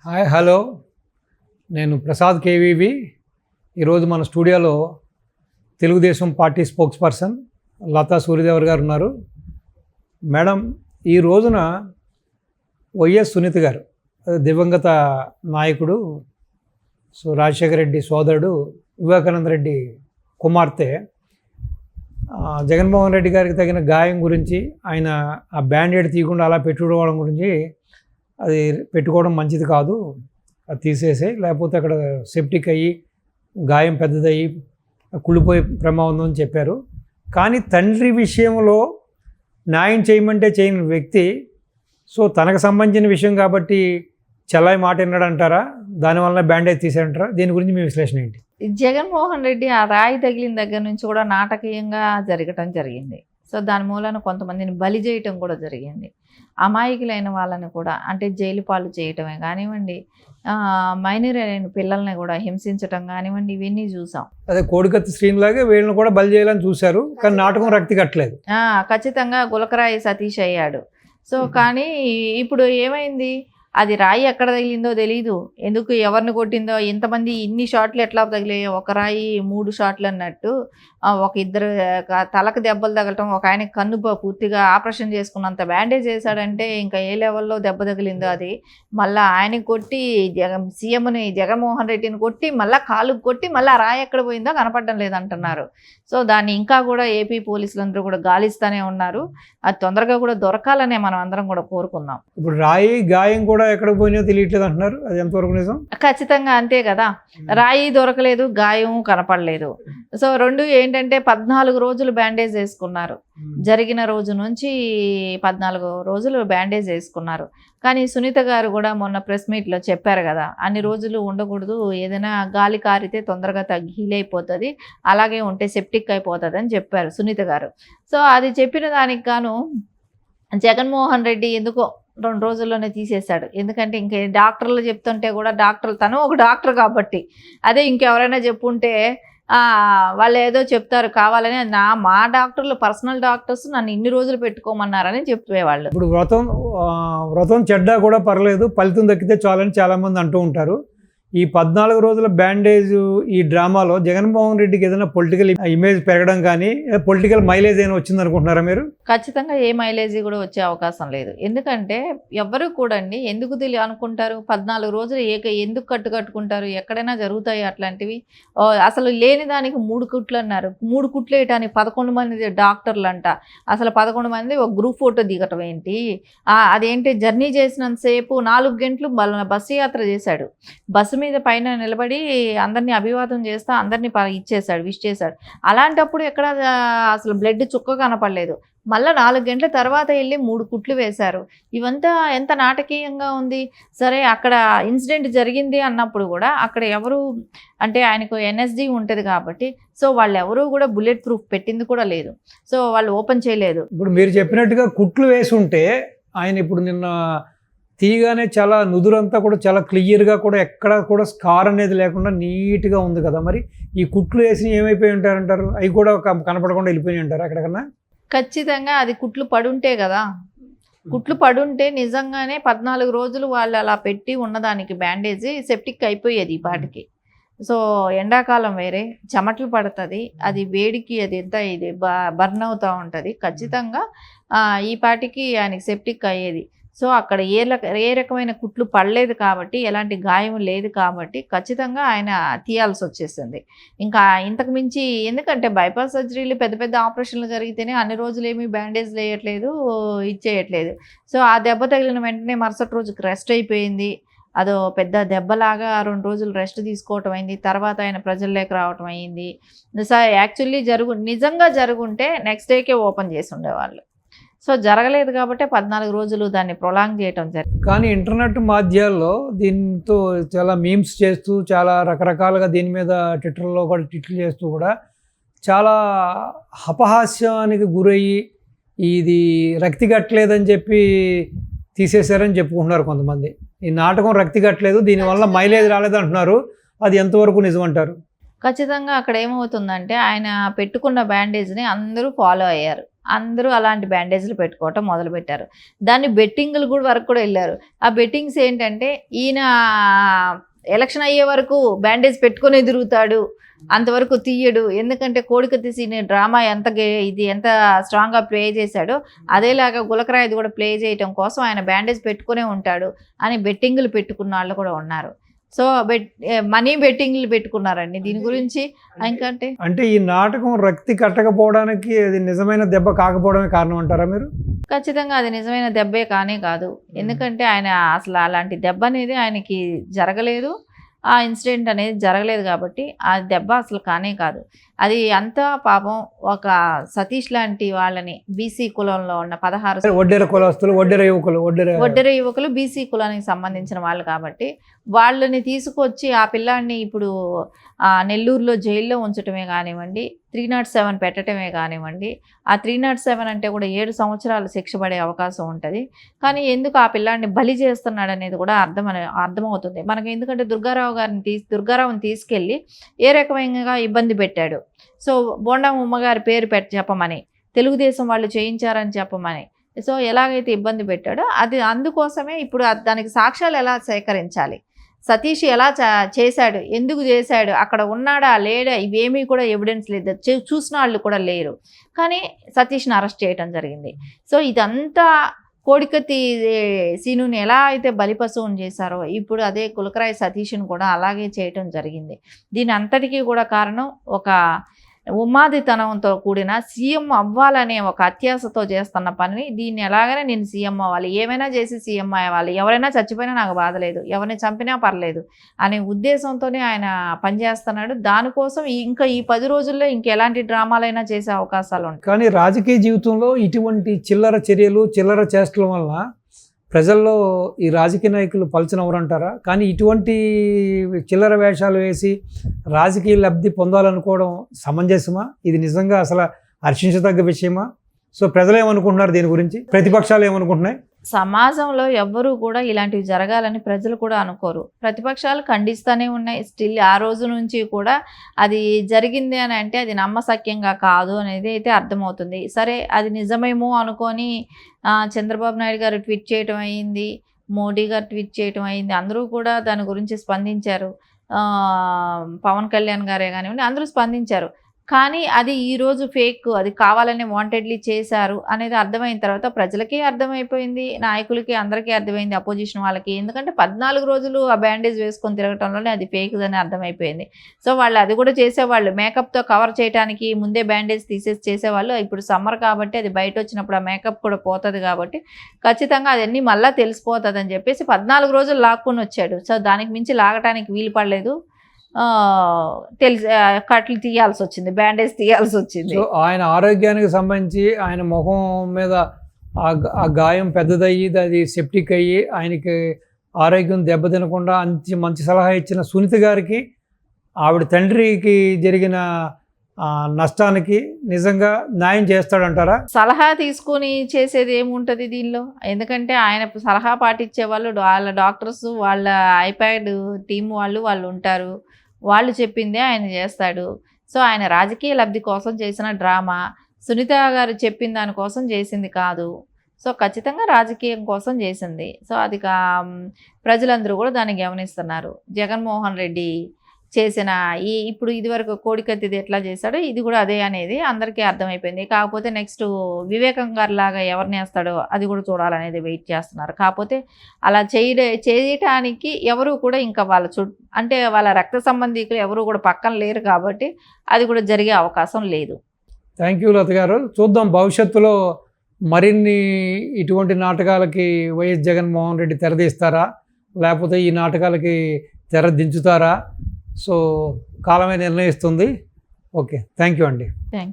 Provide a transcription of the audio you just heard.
Hi hello, నేను Prasad KVV. ఈరోజు మన స్టూడియోలో Telugu Desam party spokesperson Latha Suryadevar గారు ఉన్నారు. మేడం, ఈ రోజున వైఎస్ సునీత గారు దివంగత నాయకుడు, రాజశేఖర రెడ్డి సోదరుడు, వివేకానంద రెడ్డి కుమార్తె జగన్మోహన్ రెడ్డి గారికి తగిన గాయం గురించి, ఆయన ఆ బ్యాండేడ్ తీయకుండా అలా పెట్టుకోవడం గురించి, అది పెట్టుకోవడం మంచిది కాదు, అది తీసేసే, లేకపోతే అక్కడ సెప్టిక్ అయ్యి గాయం పెద్దదయ్యి కుళ్ళిపోయే ప్రమాదం అని చెప్పారు. కానీ తండ్రి విషయంలో న్యాయం చేయమంటే చేయని వ్యక్తి, తనకు సంబంధించిన విషయం కాబట్టి చెల్లాయి మాట విన్నాడంటారా? దానివల్ల బ్యాండేజ్ తీసాడంటారా? దీని గురించి మీ విశ్లేషణ ఏంటి? జగన్మోహన్ రెడ్డి ఆ రాయి తగిలిన దగ్గర నుంచి కూడా నాటకీయంగా జరగటం జరిగింది. దాని మూలన కొంతమందిని బలి చేయటం కూడా జరిగింది. అమాయకులైన వాళ్ళని కూడా, అంటే జైలు పాలు చేయటమే కానివ్వండి, మైనర్ అయిన పిల్లల్ని కూడా హింసించటం కానివ్వండి, ఇవన్నీ చూసాం. అదే కోడికత్తి శ్రీనిలాగే వీళ్ళని కూడా బలి చేయాలని చూశారు, కానీ నాటకం రక్తి కట్టలేదు. ఖచ్చితంగా గులకరాయి సతీష్ అయ్యాడు. కానీ ఇప్పుడు ఏమైంది, అది రాయి ఎక్కడ తగిలిందో తెలీదు, ఎందుకు ఎవరిని కొట్టిందో, ఇంతమంది ఇన్ని షాట్లు ఎట్లా తగిలాయో, ఒక రాయి 3 షాట్లు అన్నట్టు ఒక ఇద్దరు తలకు దెబ్బలు తగలటం, ఒక ఆయన కన్ను పూర్తిగా ఆపరేషన్ చేసుకున్నంత బ్యాండేజ్ చేశాడంటే ఇంకా ఏ లెవెల్లో దెబ్బ తగిలిందో అది. మళ్ళీ ఆయనకి కొట్టి సీఎంని జగన్మోహన్ రెడ్డిని కొట్టి మళ్ళీ కాలుకు కొట్టి మళ్ళీ ఆ రాయి ఎక్కడ పోయిందో కనపడడం లేదంటున్నారు. దాన్ని ఇంకా కూడా ఏపీ పోలీసులందరూ కూడా గాలిస్తూనే ఉన్నారు. అది తొందరగా కూడా దొరకాలనే మనం అందరం కూడా కోరుకుందాం. ఇప్పుడు రాయి గాయం కూడా ఎక్కడ పోయినా తెలియట్లేదు అంటున్నారు, అది ఎంతవరకు నిజం? ఖచ్చితంగా అంతే కదా, రాయి దొరకలేదు, గాయం కనపడలేదు. రెండు ఏంటంటే 14 రోజులు బ్యాండేజ్ వేసుకున్నారు. జరిగిన రోజు నుంచి 14 రోజులు బ్యాండేజ్ వేసుకున్నారు. కానీ సునీత గారు కూడా మొన్న ప్రెస్ మీట్లో చెప్పారు కదా, అన్ని రోజులు ఉండకూడదు, ఏదైనా గాలి కారితే తొందరగా హీల్ అయిపోతుంది, అలాగే ఉంటే సెప్టిక్ అయిపోతుంది అని చెప్పారు సునీత గారు. అది చెప్పిన దానికి గాను జగన్మోహన్ రెడ్డి ఎందుకో 2 రోజుల్లోనే తీసేశాడు. ఎందుకంటే ఇంకే డాక్టర్లు చెప్తుంటే కూడా, తను ఒక డాక్టర్ కాబట్టి, అదే ఇంకెవరైనా చెప్పుంటే వాళ్ళు ఏదో చెప్తారు కావాలని, మా డాక్టర్లు పర్సనల్ డాక్టర్స్ నన్ను ఇన్ని రోజులు పెట్టుకోమన్నారని చెప్పేవాళ్ళు. ఇప్పుడు వ్రతం చెడ్డా కూడా పర్లేదు, ఫలితం దక్కితే చాలని చాలామంది అంటూ ఉంటారు. ఈ 14 రోజుల బ్యాండేజ్ ఈ డ్రామాలో జగన్మోహన్ రెడ్డికి ఏదైనా పొలిటికల్ ఇమేజ్ పెరగడం కానీ, పొలిటికల్ మైలేజ్ అయినా వచ్చింది అనుకుంటున్నారా మీరు? ఖచ్చితంగా ఏ మైలేజ్ కూడా వచ్చే అవకాశం లేదు. ఎందుకంటే ఎవరు కూడా ఎందుకు అనుకుంటారు 14 రోజులు ఎందుకు కట్టుకుంటారు? ఎక్కడైనా జరుగుతాయి అట్లాంటివి. అసలు లేని దానికి 3 కుట్లు అన్నారు. 3 కుట్లు వేయటానికి 11 మంది డాక్టర్లు అంట. అసలు 11 మంది ఒక గ్రూప్ ఫోటో దిగటం ఏంటి? అదేంటి, జర్నీ చేసినంతసేపు 4 గంటలు బస్సు యాత్ర చేశాడు. బస్సు మీద పైన నిలబడి అందరినీ అభివాదం చేస్తా అందరినీ విష్ చేశాడు. అలాంటప్పుడు ఎక్కడ అసలు బ్లడ్ చుక్క కనపడలేదు. మళ్ళీ 4 గంటల తర్వాత వెళ్ళి 3 కుట్లు వేశారు. ఇవంతా ఎంత నాటకీయంగా ఉంది. సరే, అక్కడ ఇన్సిడెంట్ జరిగింది అన్నప్పుడు కూడా అక్కడ ఎవరు, అంటే ఆయనకు ఎన్ఎస్జీ ఉంటుంది కాబట్టి, వాళ్ళు ఎవరు కూడా బుల్లెట్ ప్రూఫ్ పెట్టింది కూడా లేదు. వాళ్ళు ఓపెన్ చేయలేదు. ఇప్పుడు మీరు చెప్పినట్టుగా కుట్లు వేసి ఉంటే ఆయన ఇప్పుడు నిన్న తీయగానే చాలా నుదురంతా కూడా చాలా క్లియర్గా కూడా ఎక్కడ కూడా స్కార్ అనేది లేకుండా నీట్గా ఉంది కదా. మరి ఈ కుట్లు వేసి ఏమైపోయి ఉంటారంటారు? అవి కూడా కనపడకుండా వెళ్ళిపోయి ఉంటారు ఎక్కడికన్నా? ఖచ్చితంగా అది కుట్లు పడుంటే కదా. కుట్లు పడుంటే నిజంగానే 14 రోజులు వాళ్ళు అలా పెట్టి ఉన్నదానికి బ్యాండేజ్ సెప్టిక్ అయిపోయేది ఈ పాటికి. ఎండాకాలం వేరే, చెమటలు పడుతుంది, అది వేడికి అది ఎంత ఇది బర్న్ అవుతూ ఉంటుంది. ఖచ్చితంగా ఈ పాటికి ఆయనకి సెప్టిక్ అయ్యేది. అక్కడ ఏ రకమైన కుట్లు పడలేదు కాబట్టి, ఎలాంటి గాయం లేదు కాబట్టి ఖచ్చితంగా ఆయన తీయాల్సి వచ్చేసింది. ఇంకా ఇంతకు మించి, ఎందుకంటే బైపాస్ సర్జరీలు పెద్ద పెద్ద ఆపరేషన్లు జరిగితేనే అన్ని రోజులు ఏమీ బ్యాండేజ్లు వేయట్లేదు, ఇచ్చేయట్లేదు. ఆ దెబ్బ తగిలిన వెంటనే మరుసటి రోజుకి రెస్ట్ అయిపోయింది. అదో పెద్ద దెబ్బలాగా 2 రోజులు రెస్ట్ తీసుకోవటం అయింది. తర్వాత ఆయన ప్రజల్లోకి రావటం అయింది. యాక్చువల్లీ నిజంగా జరుగుంటే నెక్స్ట్ డేకే ఓపెన్ చేసి ఉండేవాళ్ళు. జరగలేదు కాబట్టి 14 రోజులు దాన్ని ప్రొలాంగ్ చేయటం జరిగింది. కానీ ఇంటర్నెట్ మాధ్యాల్లో దీంతో చాలా మీమ్స్ చేస్తూ, చాలా రకరకాలుగా దీని మీద ట్విట్టర్లో కూడా ట్వీట్లు చేస్తూ కూడా చాలా అపహాస్యానికి గురయ్యి, ఇది రక్తి కట్టలేదని చెప్పి తీసేశారని చెప్పుకుంటున్నారు కొంతమంది. ఈ నాటకం రక్తి కట్టలేదు, దీనివల్ల మైలేజ్ రాలేదు అంటున్నారు. అది ఎంతవరకు నిజమంటారు? ఖచ్చితంగా అక్కడ ఏమవుతుందంటే, ఆయన పెట్టుకున్న బ్యాండేజ్ని అందరూ ఫాలో అయ్యారు. అందరూ అలాంటి బ్యాండేజ్లు పెట్టుకోవటం మొదలుపెట్టారు. దాన్ని బెట్టింగ్లు కూడా వరకు కూడా వెళ్ళారు. ఆ బెట్టింగ్స్ ఏంటంటే ఈయన ఎలక్షన్ అయ్యే వరకు బ్యాండేజ్ పెట్టుకునే తిరుగుతాడు, అంతవరకు తీయడు. ఎందుకంటే కోడికత్తి సీన్ డ్రామా ఎంత స్ట్రాంగ్గా ప్లే చేశాడో అదేలాగా గులకరాయిది కూడా ప్లే చేయటం కోసం ఆయన బ్యాండేజ్ పెట్టుకునే ఉంటాడు అని బెట్టింగ్లు పెట్టుకున్న వాళ్ళు కూడా ఉన్నారు. సో మనీ బెట్టింగ్లు పెట్టుకున్నారండి. దీని గురించి అంటే ఈ నాటకం రక్తి కట్టకపోవడానికి అది నిజమైన దెబ్బ కాకపోవడమే కారణం అంటారా మీరు? ఖచ్చితంగా అది నిజమైన దెబ్బే కానే కాదు. ఎందుకంటే ఆయన అసలు అలాంటి దెబ్బ అనేది ఆయనకి జరగలేదు, ఆ ఇన్సిడెంట్ అనేది జరగలేదు కాబట్టి ఆ దెబ్బ అసలు కానే కాదు. అది అంతా పాపం ఒక సతీష్ లాంటి వాళ్ళని బీసీ కులంలో ఉన్న 16 ఒడ్డెర కులస్తులు, ఒడ్డెర యువకులు బీసీ కులానికి సంబంధించిన వాళ్ళు కాబట్టి వాళ్ళని తీసుకొచ్చి ఆ పిల్లాడిని ఇప్పుడు నెల్లూరులో జైల్లో ఉంచటమే కానివ్వండి, 307 పెట్టడమే కానివ్వండి. ఆ 307 అంటే కూడా 7 సంవత్సరాలు శిక్ష పడే అవకాశం ఉంటుంది. కానీ ఎందుకు ఆ పిల్లాడిని బలి చేస్తున్నాడు అనేది కూడా అర్థమవుతుంది మనకి. ఎందుకంటే దుర్గారావుని తీసుకెళ్ళి ఏ రకమైన ఇబ్బంది పెట్టాడు. సో బోండా ఉమ్మగారి పేరు చెప్పమని, తెలుగుదేశం వాళ్ళు చేయించారని చెప్పమని, సో ఎలాగైతే ఇబ్బంది పెట్టాడో అది అందుకోసమే ఇప్పుడు దానికి సాక్ష్యాలు ఎలా సేకరించాలి, సతీష్ ఎలా చేశాడు, ఎందుకు చేశాడు, అక్కడ ఉన్నాడా లేడా, ఇవేమీ కూడా ఎవిడెన్స్ లేదు, చూసిన వాళ్ళు కూడా లేరు. కానీ సతీష్ని అరెస్ట్ చేయడం జరిగింది. సో ఇదంతా కోడికత్తి సీనుని ఎలా అయితే బలిపశువుని చేశారో ఇప్పుడు అదే కులకరాయి సతీష్ని కూడా అలాగే చేయటం జరిగింది. దీని అంతటికీ కూడా కారణం ఒక ఉమాదితనంతో కూడిన సీఎం అవ్వాలనే ఒక అత్యాశతో చేస్తున్న పనిని, దీన్ని ఎలాగైనా నేను సీఎం అవ్వాలి, ఏమైనా చేసి సీఎం అవ్వాలి, ఎవరైనా చచ్చిపోయినా నాకు బాధ లేదు, ఎవరిని చంపినా పర్లేదు అనే ఉద్దేశంతోనే ఆయన పనిచేస్తున్నాడు. దానికోసం ఇంకా ఈ 10 రోజుల్లో ఇంకెలాంటి డ్రామాలైనా చేసే అవకాశాలు ఉంటాయి. కానీ రాజకీయ జీవితంలో ఇటువంటి చిల్లర చర్యలు, చిల్లర చేష్టల వల్ల ప్రజల్లో ఈ రాజకీయ నాయకులు పలచనవరంటారా? కానీ ఇటువంటి చిల్లర వేషాలు వేసి రాజకీయ లబ్ధి పొందాలనుకోవడం సమంజసమా? ఇది నిజంగా అసలు హర్షించదగ్గ విషయమా? సో ప్రజలు ఏమనుకుంటున్నారు దీని గురించి, ప్రతిపక్షాలు ఏమనుకుంటున్నాయి? సమాజంలో ఎవ్వరూ కూడా ఇలాంటివి జరగాలని ప్రజలు కూడా అనుకోరు. ప్రతిపక్షాలు ఖండిస్తూనే ఉన్నాయి. స్టిల్ ఆ రోజు నుంచి కూడా అది జరిగింది అని అంటే అది నమ్మశక్యంగా కాదు అనేది అయితే అర్థమవుతుంది. సరే అది నిజమేమో అనుకొని చంద్రబాబు నాయుడు గారు ట్వీట్ చేయటం అయింది, మోడీ గారు ట్వీట్ చేయటం అయింది, అందరూ కూడా దాని గురించి స్పందించారు. పవన్ కళ్యాణ్ గారే కానివ్వండి అందరూ స్పందించారు. కానీ అది ఈరోజు ఫేక్, అది కావాలని వాంటెడ్లీ చేశారు అనేది అర్థమైన తర్వాత ప్రజలకి అర్థమైపోయింది, నాయకులకి అందరికీ అర్థమైంది, అపోజిషన్ వాళ్ళకి. ఎందుకంటే 14 రోజులు ఆ బ్యాండేజ్ వేసుకొని తిరగటంలోనే అది ఫేక్ అని అర్థమైపోయింది. సో వాళ్ళు అది కూడా చేసేవాళ్ళు, మేకప్తో కవర్ చేయడానికి ముందే బ్యాండేజ్ తీసేసి చేసేవాళ్ళు. ఇప్పుడు సమ్మర్ కాబట్టి అది బయట వచ్చినప్పుడు ఆ మేకప్ కూడా పోతుంది కాబట్టి ఖచ్చితంగా అదన్నీ మళ్ళీ తెలిసిపోతుంది అని చెప్పేసి 14 రోజులు లాక్కొని వచ్చాడు. సో దానికి మించి లాగటానికి వీలు పడలేదు. కట్లు తీయాల్సి వచ్చింది, బ్యాండేజ్ తీయాల్సి వచ్చింది. సో ఆయన ఆరోగ్యానికి సంబంధించి ఆయన ముఖం మీద ఆ గాయం పెద్దదయ్యి అది సెప్టిక్ అయ్యి ఆయనకి ఆరోగ్యం దెబ్బతినకుండా మంచి సలహా ఇచ్చిన సునీత గారికి, ఆవిడ తండ్రికి జరిగిన నష్టానికి నిజంగా న్యాయం చేస్తాడంటారా? సలహా తీసుకొని చేసేది ఏముంటుంది దీనిలో? ఎందుకంటే ఆయన సలహా పాటించే వాళ్ళు వాళ్ళ డాక్టర్స్, వాళ్ళ ఐప్యాడ్ టీం వాళ్ళు ఉంటారు. వాళ్ళు చెప్పిందే ఆయన చేస్తాడు. సో ఆయన రాజకీయ లబ్ధి కోసం చేసిన డ్రామా, సునీత గారు చెప్పిన దానికోసం చేసింది కాదు. సో ఖచ్చితంగా రాజకీయం కోసం చేసింది. సో అది ప్రజలందరూ కూడా దాన్ని గమనిస్తున్నారు. జగన్మోహన్ రెడ్డి చేసిన ఇప్పుడు ఇదివరకు కోడికత్తిది ఎట్లా చేశాడో ఇది కూడా అదే అనేది అందరికీ అర్థమైపోయింది. కాకపోతే నెక్స్ట్ వివేకం గారు లాగా ఎవరిని వేస్తాడో అది కూడా చూడాలనేది వెయిట్ చేస్తున్నారు. కాకపోతే అలా చేయటానికి ఎవరు కూడా ఇంకా అంటే వాళ్ళ రక్త సంబంధికులు ఎవరు కూడా పక్కన లేరు కాబట్టి అది కూడా జరిగే అవకాశం లేదు. థ్యాంక్ యూ లత గారు. చూద్దాం భవిష్యత్తులో మరిన్ని ఇటువంటి నాటకాలకి వైఎస్ జగన్మోహన్ రెడ్డి తెరదీస్తారా, లేకపోతే ఈ నాటకాలకి తెర దించుతారా? సో కాలమే నిర్ణయిస్తుంది. ఓకే, థ్యాంక్ యూ అండి. Thank you.